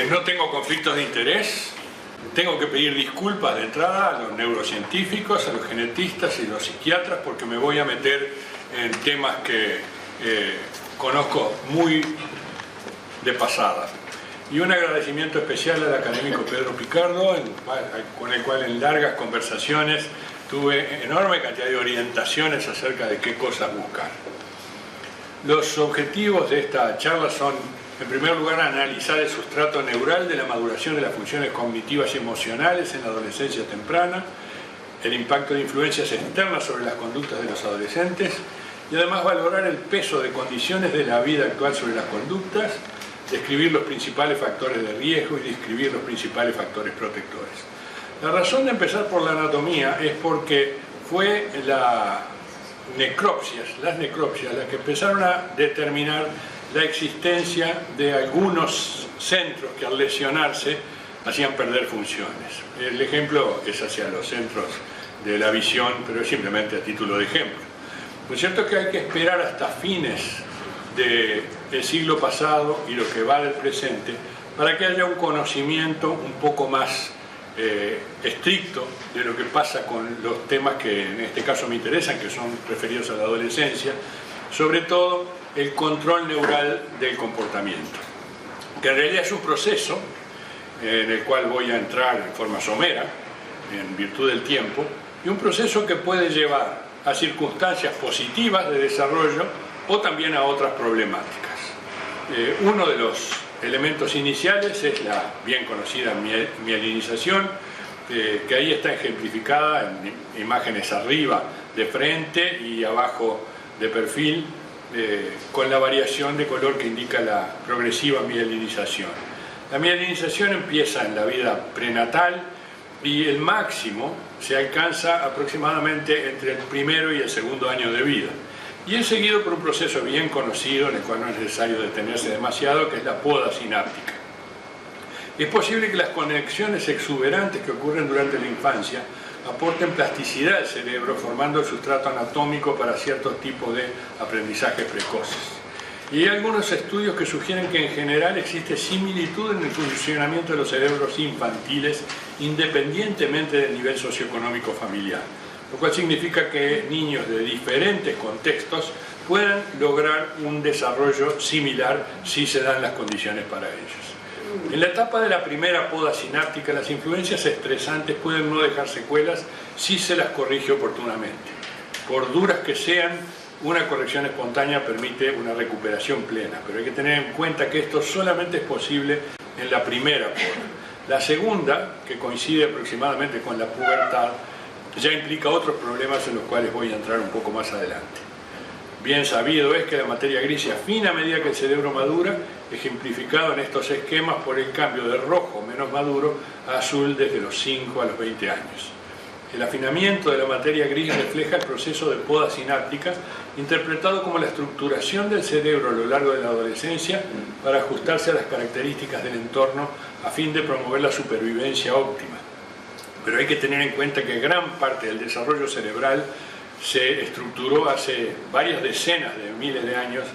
No tengo conflictos de interés. Tengo que pedir disculpas de entrada a los neurocientíficos, a los genetistas y los psiquiatras, porque me voy a meter en temas que conozco muy de pasada. Y un agradecimiento especial al académico Pedro Picardo, con el cual en largas conversaciones tuve enorme cantidad de orientaciones acerca de qué cosas buscar. Los objetivos de esta charla son, en primer lugar, analizar el sustrato neural de la maduración de las funciones cognitivas y emocionales en la adolescencia temprana, el impacto de influencias externas sobre las conductas de los adolescentes y además valorar el peso de condiciones de la vida actual sobre las conductas, describir los principales factores de riesgo y describir los principales factores protectores. La razón de empezar por la anatomía es porque fue las necropsias las que empezaron a determinar la existencia de algunos centros que al lesionarse hacían perder funciones. El ejemplo es hacia los centros de la visión, pero es simplemente a título de ejemplo. Lo cierto es que hay que esperar hasta fines del siglo pasado y lo que va del presente para que haya un conocimiento un poco más estricto de lo que pasa con los temas que en este caso me interesan, que son referidos a la adolescencia, sobre todo el control neural del comportamiento, que en realidad es un proceso en el cual voy a entrar en forma somera, en virtud del tiempo, y un proceso que puede llevar a circunstancias positivas de desarrollo o también a otras problemáticas. Uno de los elementos iniciales es la bien conocida mielinización, que ahí está ejemplificada en imágenes arriba de frente y abajo de perfil, con la variación de color que indica la progresiva mielinización. La mielinización empieza en la vida prenatal y el máximo se alcanza aproximadamente entre el primero y el segundo año de vida. Y es seguido por un proceso bien conocido, en el cual no es necesario detenerse demasiado, que es la poda sináptica. Es posible que las conexiones exuberantes que ocurren durante la infancia aporten plasticidad al cerebro, formando el sustrato anatómico para ciertos tipos de aprendizajes precoces. Y hay algunos estudios que sugieren que en general existe similitud en el funcionamiento de los cerebros infantiles, independientemente del nivel socioeconómico familiar, lo cual significa que niños de diferentes contextos puedan lograr un desarrollo similar si se dan las condiciones para ellos. En la etapa de la primera poda sináptica, las influencias estresantes pueden no dejar secuelas si se las corrige oportunamente. Por duras que sean, una corrección espontánea permite una recuperación plena, pero hay que tener en cuenta que esto solamente es posible en la primera poda. La segunda, que coincide aproximadamente con la pubertad, ya implica otros problemas en los cuales voy a entrar un poco más adelante. Bien sabido es que la materia gris se afina a medida que el cerebro madura, ejemplificado en estos esquemas por el cambio de rojo menos maduro a azul desde los 5 a los 20 años. El afinamiento de la materia gris refleja el proceso de poda sináptica, interpretado como la estructuración del cerebro a lo largo de la adolescencia para ajustarse a las características del entorno a fin de promover la supervivencia óptima. Pero hay que tener en cuenta que gran parte del desarrollo cerebral se estructuró hace varias decenas de miles de años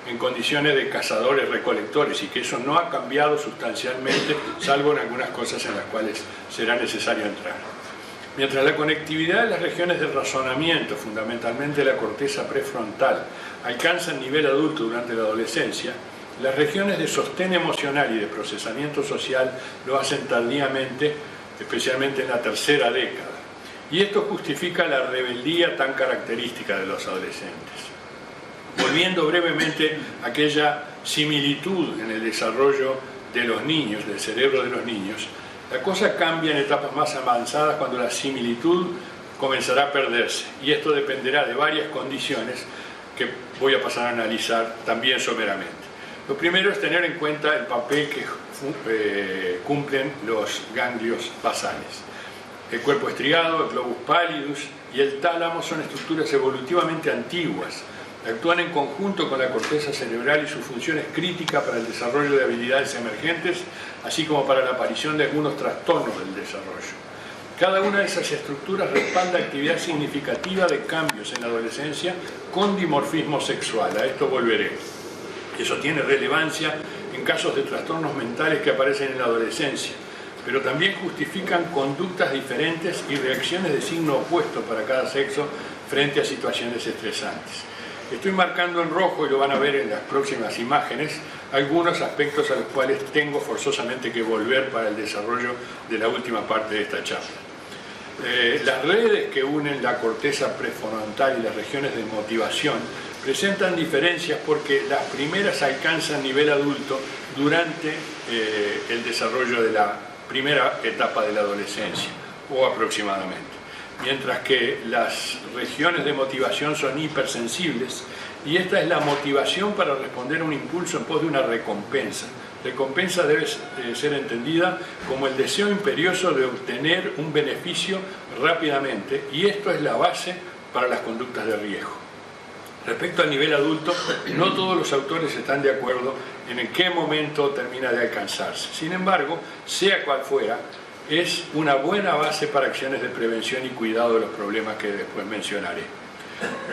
en condiciones de cazadores-recolectores y que eso no ha cambiado sustancialmente, salvo en algunas cosas en las cuales será necesario entrar. Mientras la conectividad de las regiones del razonamiento, fundamentalmente la corteza prefrontal, alcanza el nivel adulto durante la adolescencia, las regiones de sostén emocional y de procesamiento social lo hacen tardíamente, especialmente en la tercera década. Y esto justifica la rebeldía tan característica de los adolescentes. Volviendo brevemente a aquella similitud en el desarrollo de los niños, del cerebro de los niños, la cosa cambia en etapas más avanzadas cuando la similitud comenzará a perderse. Y esto dependerá de varias condiciones que voy a pasar a analizar también someramente. Lo primero es tener en cuenta el papel que cumplen los ganglios basales. El cuerpo estriado, el globus pallidus y el tálamo son estructuras evolutivamente antiguas. Actúan en conjunto con la corteza cerebral y su función es crítica para el desarrollo de habilidades emergentes, así como para la aparición de algunos trastornos del desarrollo. Cada una de esas estructuras respalda actividad significativa de cambios en la adolescencia con dimorfismo sexual. A esto volveré. Eso tiene relevancia en casos de trastornos mentales que aparecen en la adolescencia, pero también justifican conductas diferentes y reacciones de signo opuesto para cada sexo frente a situaciones estresantes. Estoy marcando en rojo, y lo van a ver en las próximas imágenes, algunos aspectos a los cuales tengo forzosamente que volver para el desarrollo de la última parte de esta charla. Las redes que unen la corteza prefrontal y las regiones de motivación presentan diferencias porque las primeras alcanzan nivel adulto durante el desarrollo de la primera etapa de la adolescencia, o aproximadamente, mientras que las regiones de motivación son hipersensibles, y esta es la motivación para responder a un impulso en pos de una recompensa. Recompensa debe ser entendida como el deseo imperioso de obtener un beneficio rápidamente, y esto es la base para las conductas de riesgo. Respecto al nivel adulto, no todos los autores están de acuerdo en qué momento termina de alcanzarse. Sin embargo, sea cual fuera, es una buena base para acciones de prevención y cuidado de los problemas que después mencionaré.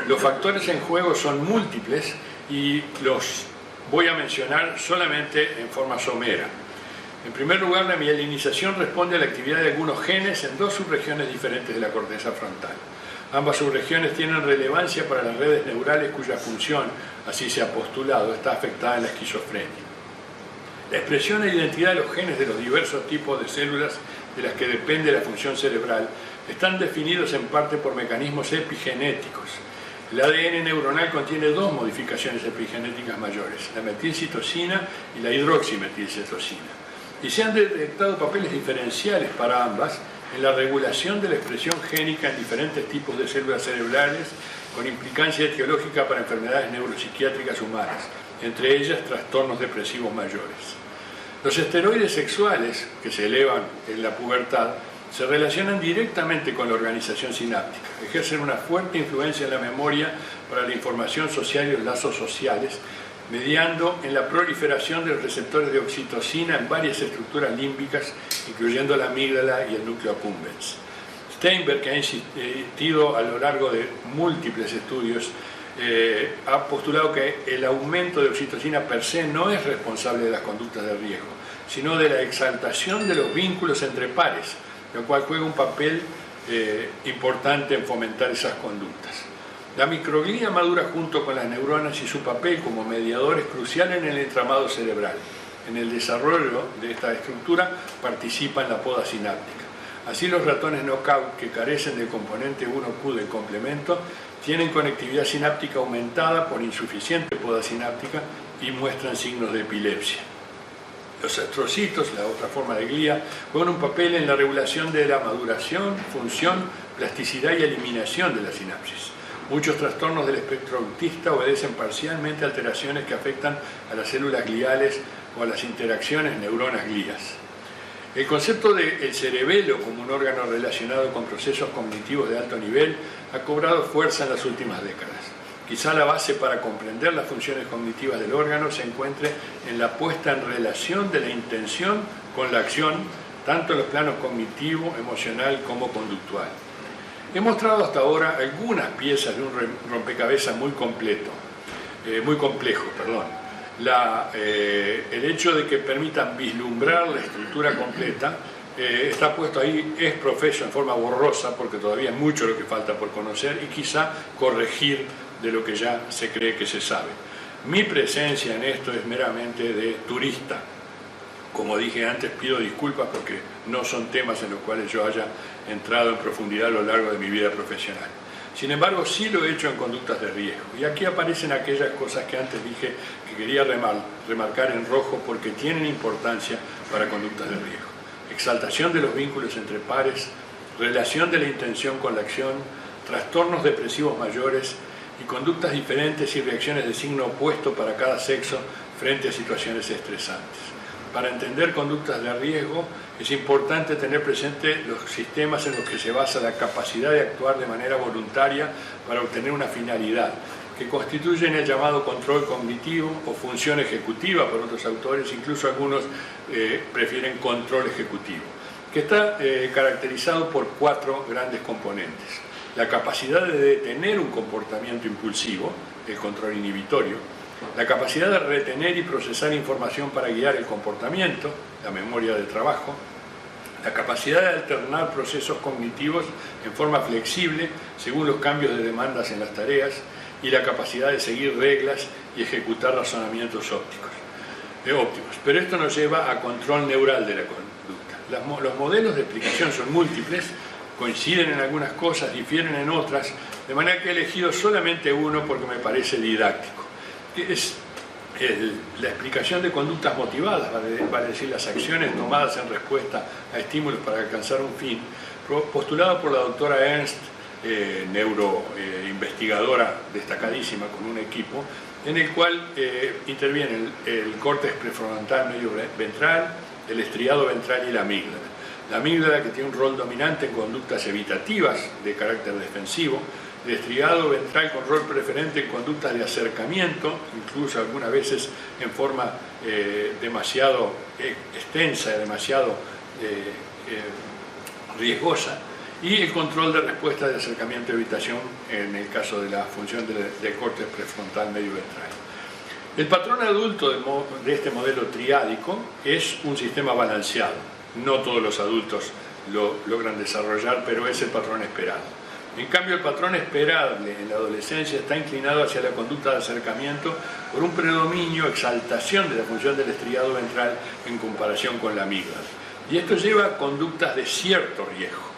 Los factores en juego son múltiples y los voy a mencionar solamente en forma somera. En primer lugar, la mielinización responde a la actividad de algunos genes en dos subregiones diferentes de la corteza frontal. Ambas subregiones tienen relevancia para las redes neurales cuya función, así se ha postulado, está afectada en la esquizofrenia. La expresión e identidad de los genes de los diversos tipos de células de las que depende la función cerebral están definidos en parte por mecanismos epigenéticos. El ADN neuronal contiene dos modificaciones epigenéticas mayores, la metilcitosina y la hidroximetilcitosina, y se han detectado papeles diferenciales para ambas en la regulación de la expresión génica en diferentes tipos de células cerebrales con implicancia etiológica para enfermedades neuropsiquiátricas humanas, entre ellas trastornos depresivos mayores. Los esteroides sexuales, que se elevan en la pubertad, se relacionan directamente con la organización sináptica, ejercen una fuerte influencia en la memoria para la información social y los lazos sociales, mediando en la proliferación de los receptores de oxitocina en varias estructuras límbicas, incluyendo la amígdala y el núcleo accumbens. Steinberg, que ha insistido a lo largo de múltiples estudios, ha postulado que el aumento de oxitocina per se no es responsable de las conductas de riesgo, sino de la exaltación de los vínculos entre pares, lo cual juega un papel importante en fomentar esas conductas. La microglía madura junto con las neuronas y su papel como mediador es crucial en el entramado cerebral. En el desarrollo de esta estructura participa en la poda sináptica. Así, los ratones knockout que carecen del componente 1Q del complemento tienen conectividad sináptica aumentada por insuficiente poda sináptica y muestran signos de epilepsia. Los astrocitos, la otra forma de glía, juegan un papel en la regulación de la maduración, función, plasticidad y eliminación de la sinapsis. Muchos trastornos del espectro autista obedecen parcialmente a alteraciones que afectan a las células gliales o a las interacciones neuronas-glías. El concepto del cerebelo como un órgano relacionado con procesos cognitivos de alto nivel ha cobrado fuerza en las últimas décadas. Quizá la base para comprender las funciones cognitivas del órgano se encuentre en la puesta en relación de la intención con la acción, tanto en los planos cognitivo, emocional como conductual. He mostrado hasta ahora algunas piezas de un rompecabezas muy complejo. El hecho de que permitan vislumbrar la estructura completa está puesto ahí ex professo en forma borrosa, porque todavía es mucho lo que falta por conocer y quizá corregir de lo que ya se cree que se sabe. Mi presencia en esto es meramente de turista. Como dije antes, pido disculpas porque no son temas en los cuales yo haya entrado en profundidad a lo largo de mi vida profesional. Sin embargo, sí lo he hecho en conductas de riesgo. Y aquí aparecen aquellas cosas que antes dije que quería remarcar en rojo porque tienen importancia para conductas de riesgo. Exaltación de los vínculos entre pares, relación de la intención con la acción, trastornos depresivos mayores y conductas diferentes y reacciones de signo opuesto para cada sexo frente a situaciones estresantes. Para entender conductas de riesgo es importante tener presente los sistemas en los que se basa la capacidad de actuar de manera voluntaria para obtener una finalidad, que constituyen el llamado control cognitivo o función ejecutiva por otros autores, incluso algunos prefieren control ejecutivo, que está caracterizado por 4 grandes componentes. La capacidad de detener un comportamiento impulsivo, el control inhibitorio, la capacidad de retener y procesar información para guiar el comportamiento, la memoria de trabajo, la capacidad de alternar procesos cognitivos en forma flexible según los cambios de demandas en las tareas y la capacidad de seguir reglas y ejecutar razonamientos óptimos. Pero esto nos lleva a control neural de la conducta. Los modelos de explicación son múltiples, coinciden en algunas cosas, difieren en otras, de manera que he elegido solamente uno porque me parece didáctico, que es la explicación de conductas motivadas, vale decir, las acciones tomadas en respuesta a estímulos para alcanzar un fin, postulado por la doctora Ernst, neuroinvestigadora destacadísima con un equipo, en el cual intervienen el córtex prefrontal medio ventral, el estriado ventral y la amígdala. La amígdala, que tiene un rol dominante en conductas evitativas de carácter defensivo, el estriado ventral con rol preferente en conductas de acercamiento, incluso algunas veces en forma demasiado extensa, demasiado riesgosa, y el control de respuesta de acercamiento y evitación en el caso de la función del córtex prefrontal medio ventral. El patrón adulto de este modelo triádico es un sistema balanceado. No todos los adultos lo logran desarrollar, pero es el patrón esperado. En cambio, el patrón esperable en la adolescencia está inclinado hacia la conducta de acercamiento por un predominio, exaltación de la función del estriado ventral en comparación con la amígdala. Y esto lleva a conductas de cierto riesgo.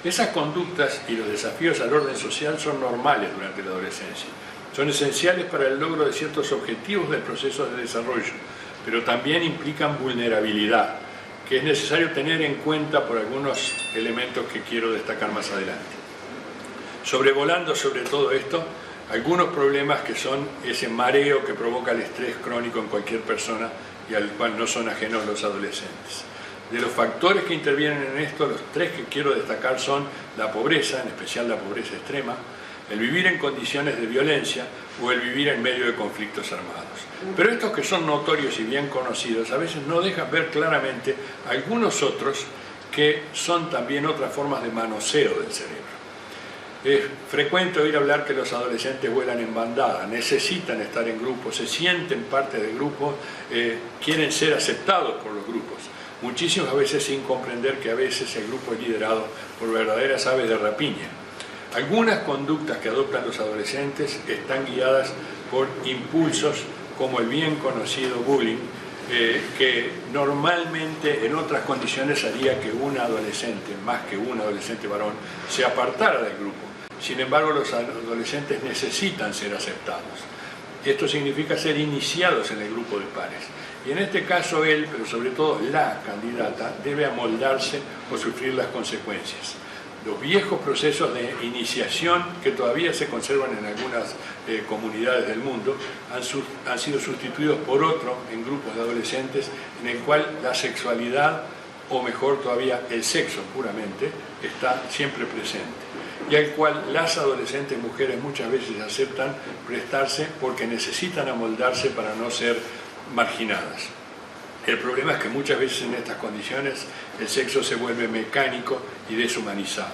Esas conductas y los desafíos al orden social son normales durante la adolescencia. Son esenciales para el logro de ciertos objetivos del proceso de desarrollo, pero también implican vulnerabilidad, que es necesario tener en cuenta por algunos elementos que quiero destacar más adelante. Sobrevolando sobre todo esto, algunos problemas que son ese mareo que provoca el estrés crónico en cualquier persona y al cual no son ajenos los adolescentes. De los factores que intervienen en esto, los tres que quiero destacar son la pobreza, en especial la pobreza extrema, el vivir en condiciones de violencia o el vivir en medio de conflictos armados. Pero estos que son notorios y bien conocidos a veces no dejan ver claramente algunos otros que son también otras formas de manoseo del cerebro. Es frecuente oír hablar que los adolescentes vuelan en bandada, necesitan estar en grupos, se sienten parte de grupos, quieren ser aceptados por los grupos. Muchísimas veces sin comprender que a veces el grupo es liderado por verdaderas aves de rapiña. Algunas conductas que adoptan los adolescentes están guiadas por impulsos como el bien conocido bullying, que normalmente en otras condiciones haría que un adolescente, más que un adolescente varón, se apartara del grupo. Sin embargo, los adolescentes necesitan ser aceptados. Esto significa ser iniciados en el grupo de pares. Y en este caso él, pero sobre todo la candidata, debe amoldarse o sufrir las consecuencias. Los viejos procesos de iniciación que todavía se conservan en algunas comunidades del mundo han sido sustituidos por otro en grupos de adolescentes en el cual la sexualidad, o mejor todavía el sexo puramente, está siempre presente y al cual las adolescentes mujeres muchas veces aceptan prestarse porque necesitan amoldarse para no ser marginadas. El problema es que muchas veces en estas condiciones el sexo se vuelve mecánico y deshumanizado.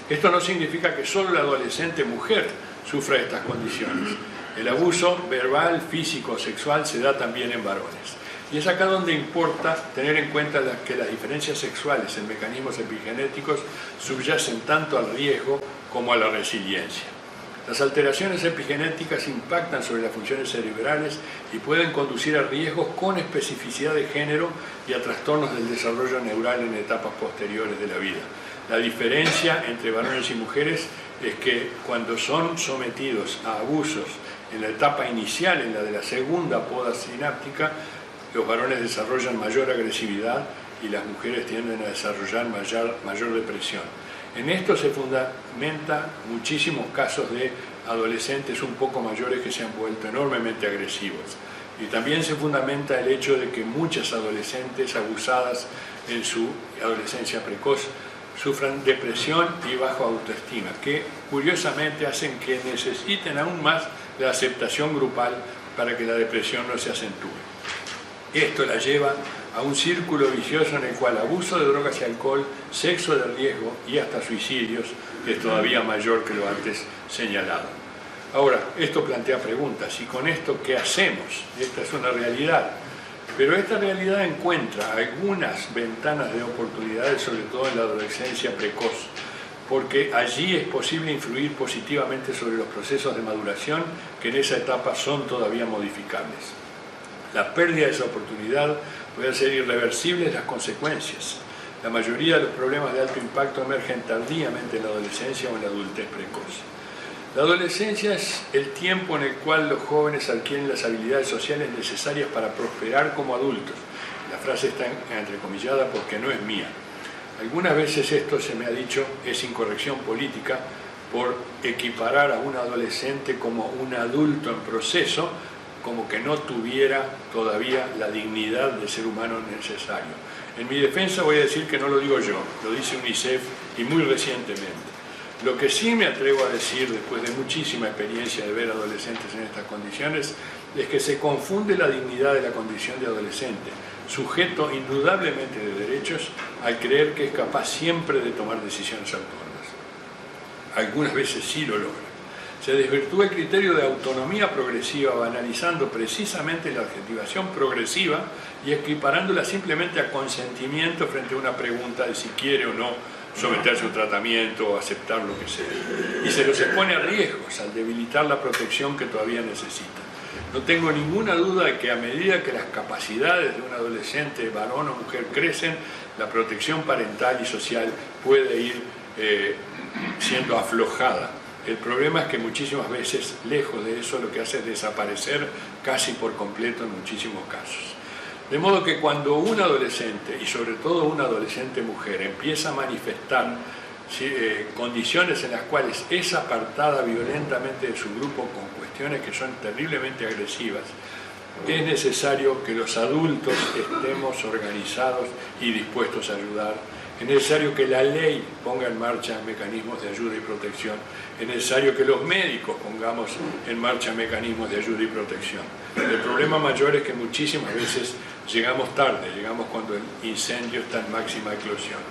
Esto no significa que solo la adolescente mujer sufra estas condiciones. El abuso verbal, físico, sexual se da también en varones. Y es acá donde importa tener en cuenta que las diferencias sexuales en mecanismos epigenéticos subyacen tanto al riesgo como a la resiliencia. Las alteraciones epigenéticas impactan sobre las funciones cerebrales y pueden conducir a riesgos con especificidad de género y a trastornos del desarrollo neural en etapas posteriores de la vida. La diferencia entre varones y mujeres es que cuando son sometidos a abusos en la etapa inicial, en la de la segunda poda sináptica, los varones desarrollan mayor agresividad y las mujeres tienden a desarrollar mayor depresión. En esto se fundamenta muchísimos casos de adolescentes un poco mayores que se han vuelto enormemente agresivos. Y también se fundamenta el hecho de que muchas adolescentes abusadas en su adolescencia precoz sufran depresión y bajo autoestima, que curiosamente hacen que necesiten aún más la aceptación grupal para que la depresión no se acentúe. Esto la lleva a un círculo vicioso en el cual abuso de drogas y alcohol, sexo de riesgo y hasta suicidios es todavía mayor que lo antes señalado. Ahora, esto plantea preguntas, ¿y con esto qué hacemos? Esta es una realidad, pero esta realidad encuentra algunas ventanas de oportunidades, sobre todo en la adolescencia precoz, porque allí es posible influir positivamente sobre los procesos de maduración que en esa etapa son todavía modificables. La pérdida de esa oportunidad puede ser irreversibles las consecuencias. La mayoría de los problemas de alto impacto emergen tardíamente en la adolescencia o en la adultez precoz. La adolescencia es el tiempo en el cual los jóvenes adquieren las habilidades sociales necesarias para prosperar como adultos. La frase está entrecomillada porque no es mía. Algunas veces esto se me ha dicho es incorrección política por equiparar a un adolescente como un adulto en proceso, como que no tuviera todavía la dignidad de ser humano necesario. En mi defensa voy a decir que no lo digo yo, lo dice UNICEF y muy recientemente. Lo que sí me atrevo a decir, después de muchísima experiencia de ver adolescentes en estas condiciones, es que se confunde la dignidad de la condición de adolescente, sujeto indudablemente de derechos, al creer que es capaz siempre de tomar decisiones autónomas. Algunas veces sí lo logra. Se desvirtúa el criterio de autonomía progresiva, banalizando precisamente la adjetivación progresiva y equiparándola simplemente a consentimiento frente a una pregunta de si quiere o no someterse a un tratamiento o aceptar lo que sea. Y se los expone a riesgos al debilitar la protección que todavía necesita. No tengo ninguna duda de que a medida que las capacidades de un adolescente, varón o mujer, crecen, la protección parental y social puede ir siendo aflojada. El problema es que muchísimas veces, lejos de eso, lo que hace es desaparecer casi por completo en muchísimos casos. De modo que cuando un adolescente, y sobre todo una adolescente mujer, empieza a manifestar condiciones en las cuales es apartada violentamente de su grupo con cuestiones que son terriblemente agresivas, es necesario que los adultos estemos organizados y dispuestos a ayudar. Es necesario que la ley ponga en marcha mecanismos de ayuda y protección. Es necesario que los médicos pongamos en marcha mecanismos de ayuda y protección. El problema mayor es que muchísimas veces llegamos tarde, llegamos cuando el incendio está en máxima eclosión.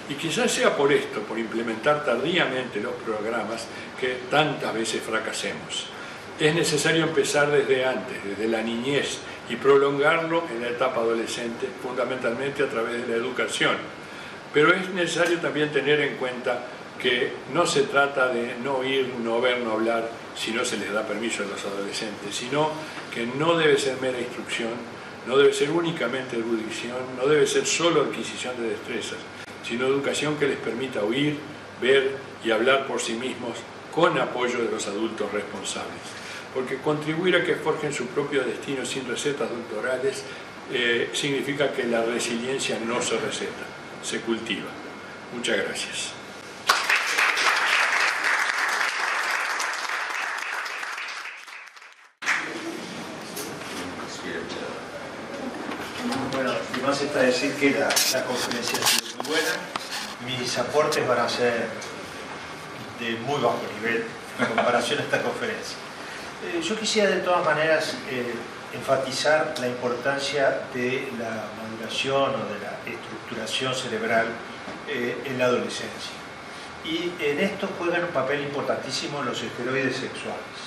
Y quizás sea por esto, por implementar tardíamente los programas, que tantas veces fracasemos. Es necesario empezar desde antes, desde la niñez, y prolongarlo en la etapa adolescente, fundamentalmente a través de la educación. Pero es necesario también tener en cuenta que no se trata de no oír, no ver, no hablar si no se les da permiso a los adolescentes, sino que no debe ser mera instrucción, no debe ser únicamente erudición, no debe ser solo adquisición de destrezas, sino educación que les permita oír, ver y hablar por sí mismos con apoyo de los adultos responsables. Porque contribuir a que forjen su propio destino sin recetas doctorales significa que la resiliencia no se receta, se cultiva. Muchas gracias. Bueno, y más está decir que la conferencia ha sido muy buena. Mis aportes van a ser de muy bajo nivel en comparación a esta conferencia. Yo quisiera de todas maneras enfatizar la importancia de la maduración o de la estructuración cerebral en la adolescencia. Y en esto juegan un papel importantísimo los esteroides sexuales,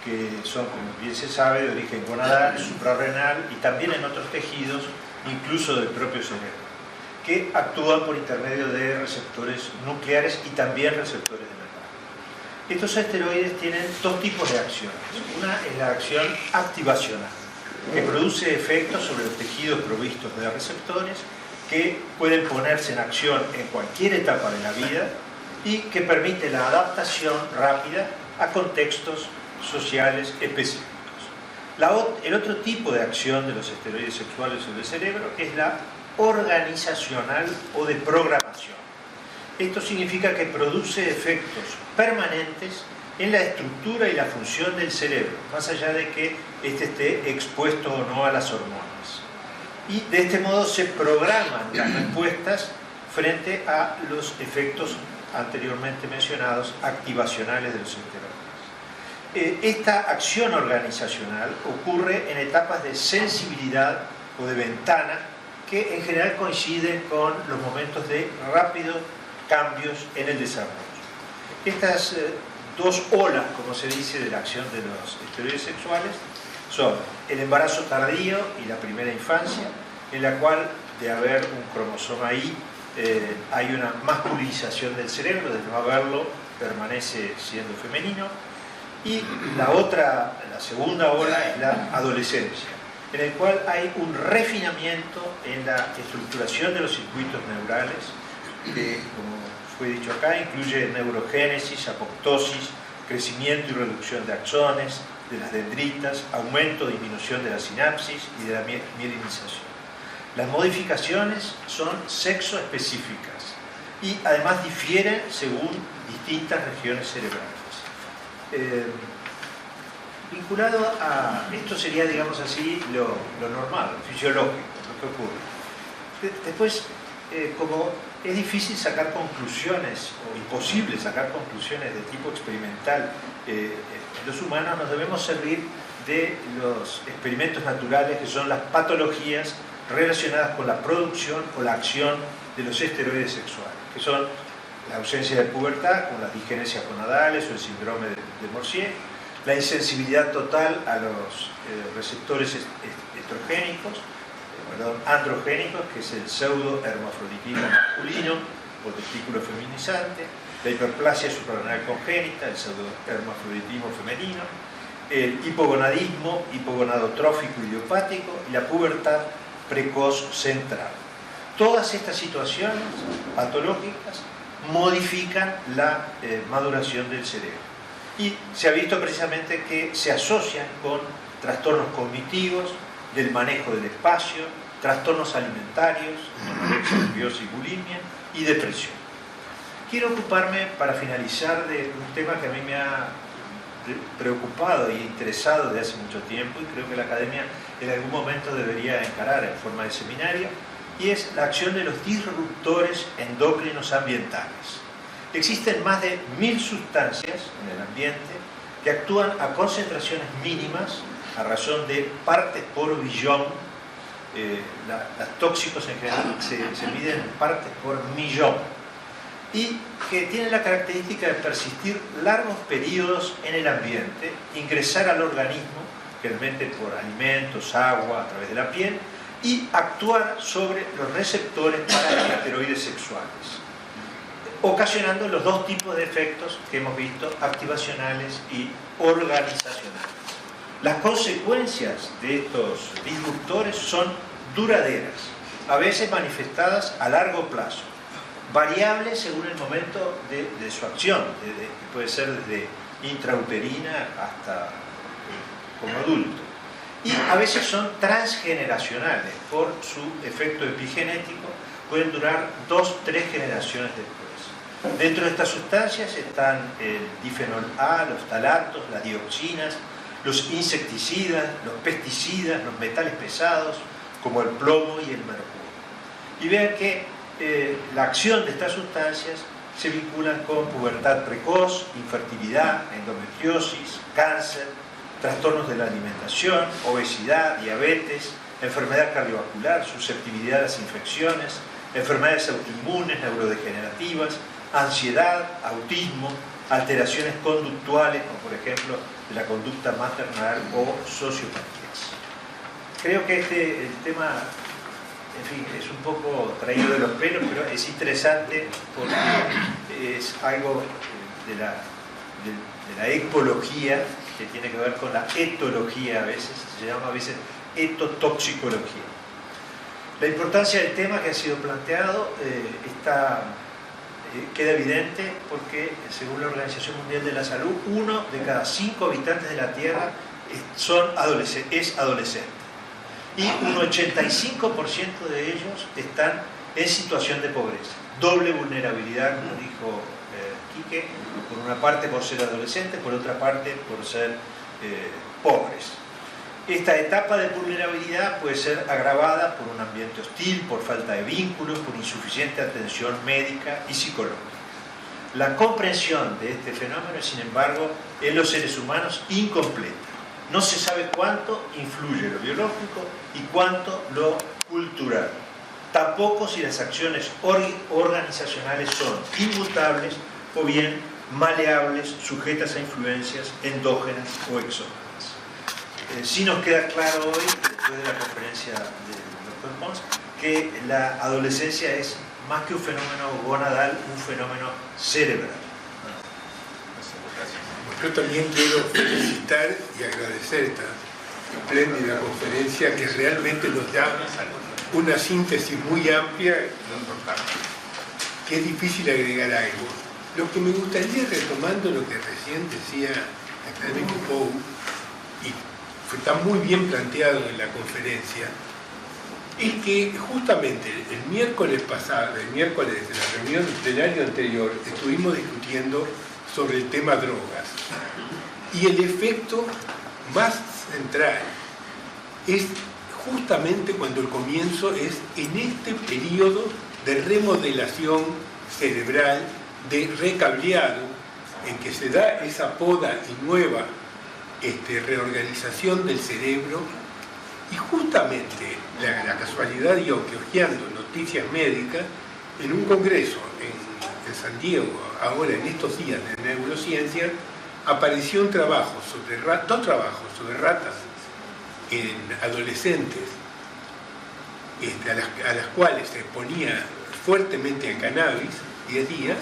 que son, como bien se sabe, de origen gonadal, suprarrenal y también en otros tejidos, incluso del propio cerebro, que actúan por intermedio de receptores nucleares y también receptores de membrana. Estos esteroides tienen dos tipos de acciones. Una es la acción activacional, que produce efectos sobre los tejidos provistos de receptores que pueden ponerse en acción en cualquier etapa de la vida y que permite la adaptación rápida a contextos sociales específicos. El otro tipo de acción de los esteroides sexuales sobre el cerebro es la organizacional o de programación. Esto significa que produce efectos permanentes en la estructura y la función del cerebro, más allá de que éste esté expuesto o no a las hormonas. Y de este modo se programan las respuestas frente a los efectos anteriormente mencionados activacionales de los esteroides. Esta acción organizacional ocurre en etapas de sensibilidad o de ventana que en general coinciden con los momentos de rápidos cambios en el desarrollo. Estas dos olas, como se dice, de la acción de los esteroides sexuales son el embarazo tardío y la primera infancia, en la cual, de haber un cromosoma Y, hay una masculinización del cerebro, de no haberlo, permanece siendo femenino. Y la segunda ola es la adolescencia, en el cual hay un refinamiento en la estructuración de los circuitos neurales, que, como fue dicho acá, incluye neurogénesis, apoptosis, crecimiento y reducción de axones, de las dendritas, aumento o disminución de la sinapsis y de la mielinización. Las modificaciones son sexo-específicas y además difieren según distintas regiones cerebrales. Vinculado a esto sería, digamos así, lo normal, lo fisiológico, lo que ocurre. Después, como es difícil sacar conclusiones, o imposible sacar conclusiones de tipo experimental en los humanos, nos debemos servir de los experimentos naturales, que son las patologías relacionadas con la producción o la acción de los esteroides sexuales, que son la ausencia de pubertad, como las disgenesias gonadales o el síndrome de Morsier, la insensibilidad total a los receptores androgénicos, que es el pseudo-hermafroditismo masculino o testículo feminizante, la hiperplasia suprarrenal congénita, el pseudo-hermafroditismo femenino, el hipogonadismo hipogonadotrófico idiopático y la pubertad precoz central. Todas estas situaciones patológicas modifican la maduración del cerebro y se ha visto precisamente que se asocian con trastornos cognitivos, del manejo del espacio, trastornos alimentarios, anorexia, nerviosa y bulimia, y depresión. Quiero ocuparme, para finalizar, de un tema que a mí me ha preocupado e interesado desde hace mucho tiempo, y creo que la academia en algún momento debería encarar en forma de seminario, y es la acción de los disruptores endocrinos ambientales. Existen más de 1000 sustancias en el ambiente que actúan a concentraciones mínimas, a razón de partes por billón. Los tóxicos en general se miden en partes por millón, y que tienen la característica de persistir largos periodos en el ambiente, ingresar al organismo, generalmente por alimentos, agua, a través de la piel, y actuar sobre los receptores para los esteroides sexuales, ocasionando los dos tipos de efectos que hemos visto, activacionales y organizacionales. Las consecuencias de estos disruptores son duraderas, a veces manifestadas a largo plazo, variables según el momento de su acción, que puede ser desde intrauterina hasta como adulto. Y a veces son transgeneracionales, por su efecto epigenético, pueden durar 2-3 generaciones después. Dentro de estas sustancias están el difenol A, los ftalatos, las dioxinas, los insecticidas, los pesticidas, los metales pesados, como el plomo y el mercurio. Y vean que la acción de estas sustancias se vinculan con pubertad precoz, infertilidad, endometriosis, cáncer, trastornos de la alimentación, obesidad, diabetes, enfermedad cardiovascular, susceptibilidad a las infecciones, enfermedades autoinmunes, neurodegenerativas, ansiedad, autismo, alteraciones conductuales, como por ejemplo de la conducta maternal o sociopatías. Creo que el tema, en fin, es un poco traído de los pelos, pero es interesante porque es algo de la ecología, que tiene que ver con la etología, a veces se llama etotoxicología. La importancia del tema que ha sido planteado queda evidente porque, según la Organización Mundial de la Salud, 1 de cada 5 habitantes de la Tierra es adolescente. Y un 85% de ellos están en situación de pobreza. Doble vulnerabilidad, como dijo Quique, por una parte por ser adolescentes, por otra parte por ser pobres. Esta etapa de vulnerabilidad puede ser agravada por un ambiente hostil, por falta de vínculos, por insuficiente atención médica y psicológica. La comprensión de este fenómeno es, sin embargo, en los seres humanos incompleta. No se sabe cuánto influye lo biológico y cuánto lo cultural. Tampoco si las acciones organizacionales son inmutables o bien maleables, sujetas a influencias endógenas o exógenas. Sí nos queda claro hoy, después de la conferencia del Dr. Pons, que la adolescencia es más que un fenómeno gonadal, un fenómeno cerebral. Yo también quiero felicitar y agradecer esta espléndida conferencia que realmente nos da una síntesis muy amplia, que es difícil agregar algo. Lo que me gustaría, retomando lo que recién decía el académico Pou, y está muy bien planteado en la conferencia, es que justamente el miércoles pasado, el miércoles de la reunión del año anterior, estuvimos discutiendo sobre el tema drogas. Y el efecto más central es justamente cuando el comienzo es en este periodo de remodelación cerebral, de recableado, en que se da esa poda y nueva reorganización del cerebro. Y justamente la casualidad dio que, hojeando noticias médicas, en un congreso en San Diego, ahora en estos días de neurociencia, apareció un trabajo dos trabajos sobre ratas en adolescentes a las cuales se exponía fuertemente al cannabis 10 días,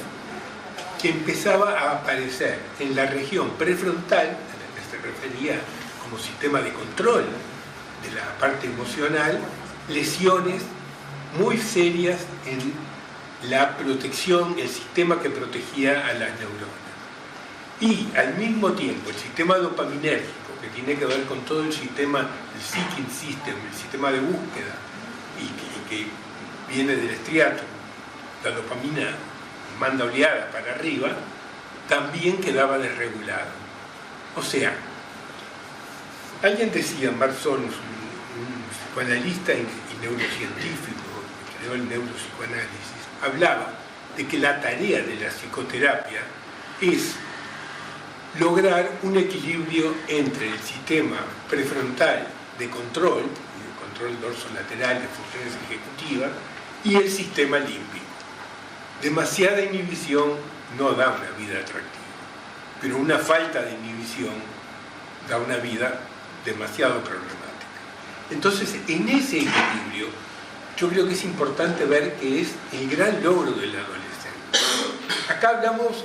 que empezaba a aparecer en la región prefrontal, a la que se refería como sistema de control de la parte emocional, lesiones muy serias en la protección, el sistema que protegía a las neuronas. Y al mismo tiempo el sistema dopaminérgico, que tiene que ver con todo el sistema, el seeking system, el sistema de búsqueda, y que viene del estriato, la dopamina manda oleadas para arriba, también quedaba desregulado. O sea, alguien decía, Marzón, un psicoanalista y neurocientífico que creó el neuropsicoanálisis, hablaba de que la tarea de la psicoterapia es lograr un equilibrio entre el sistema prefrontal de control, el control dorsolateral de funciones ejecutivas, y el sistema límbico. Demasiada inhibición no da una vida atractiva, pero una falta de inhibición da una vida demasiado problemática. Entonces, en ese equilibrio, yo creo que es importante ver que es el gran logro del adolescente. Acá hablamos,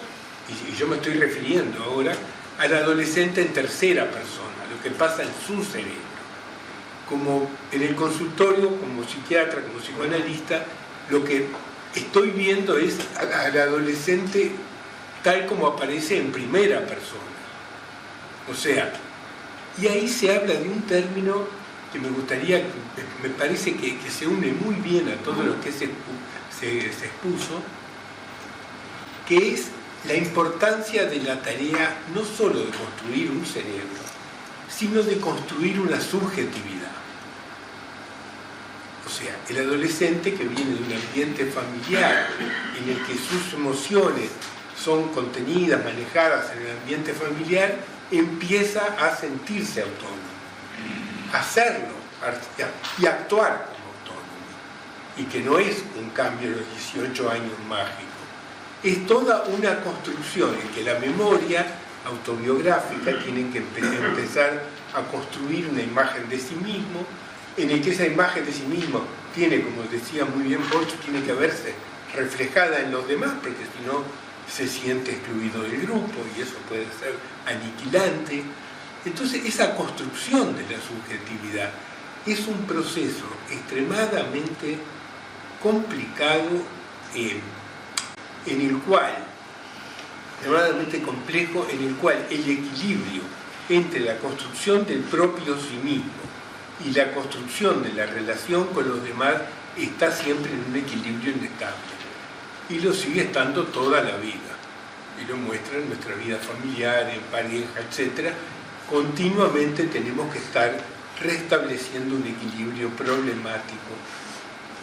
y yo me estoy refiriendo ahora, al adolescente en tercera persona, lo que pasa en su cerebro. Como en el consultorio, como psiquiatra, como psicoanalista, lo que estoy viendo es al adolescente tal como aparece en primera persona. O sea, y ahí se habla de un término que me gustaría, me parece que se une muy bien a todo lo que se expuso, que es la importancia de la tarea no solo de construir un cerebro, sino de construir una subjetividad. O sea, el adolescente que viene de un ambiente familiar en el que sus emociones son contenidas, manejadas en el ambiente familiar, empieza a sentirse autónomo, a hacerlo y actuar como autónomo. Y que no es un cambio de los 18 años mágico. Es toda una construcción en que la memoria autobiográfica tiene que empezar a construir una imagen de sí mismo, en el que esa imagen de sí mismo tiene, como decía muy bien Porcho, tiene que verse reflejada en los demás, porque si no se siente excluido del grupo y eso puede ser aniquilante. Entonces esa construcción de la subjetividad es un proceso extremadamente complicado, en el cual, extremadamente complejo, en el cual el equilibrio entre la construcción del propio sí mismo y la construcción de la relación con los demás está siempre en un equilibrio inestable. Y lo sigue estando toda la vida. Y lo muestra en nuestra vida familiar, en pareja, etc. Continuamente tenemos que estar restableciendo un equilibrio problemático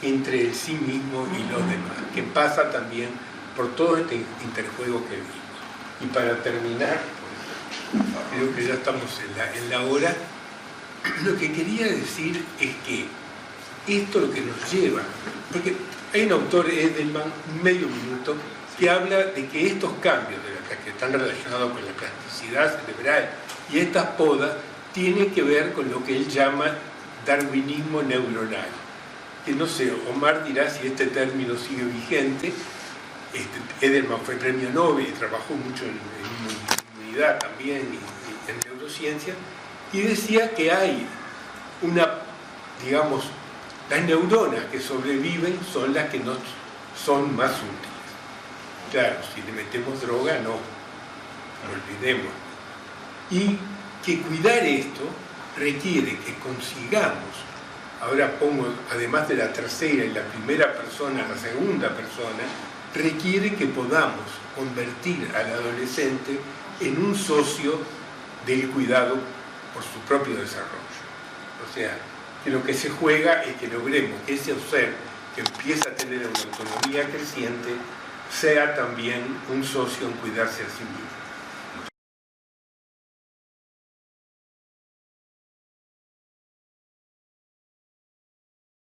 entre el sí mismo y los demás, que pasa también por todo este interjuego que vimos. Y para terminar, creo que ya estamos en la hora, lo que quería decir es que esto lo que nos lleva, porque hay un autor, Edelman, medio minuto, que habla de que estos cambios que están relacionados con la plasticidad cerebral y estas podas tienen que ver con lo que él llama darwinismo neuronal. Que no sé, Omar dirá si este término sigue vigente. Edelman fue premio Nobel y trabajó mucho en inmunidad también y en neurociencia, y decía que hay digamos, las neuronas que sobreviven son las que nos son más útiles. Claro, si le metemos droga, no olvidemos. Y que cuidar esto requiere que consigamos, ahora pongo, además de la tercera y la primera persona, la segunda persona, requiere que podamos convertir al adolescente en un socio del cuidado por su propio desarrollo. O sea, que lo que se juega es que logremos que ese ser que empieza a tener una autonomía creciente sea también un socio en cuidarse a sí mismo.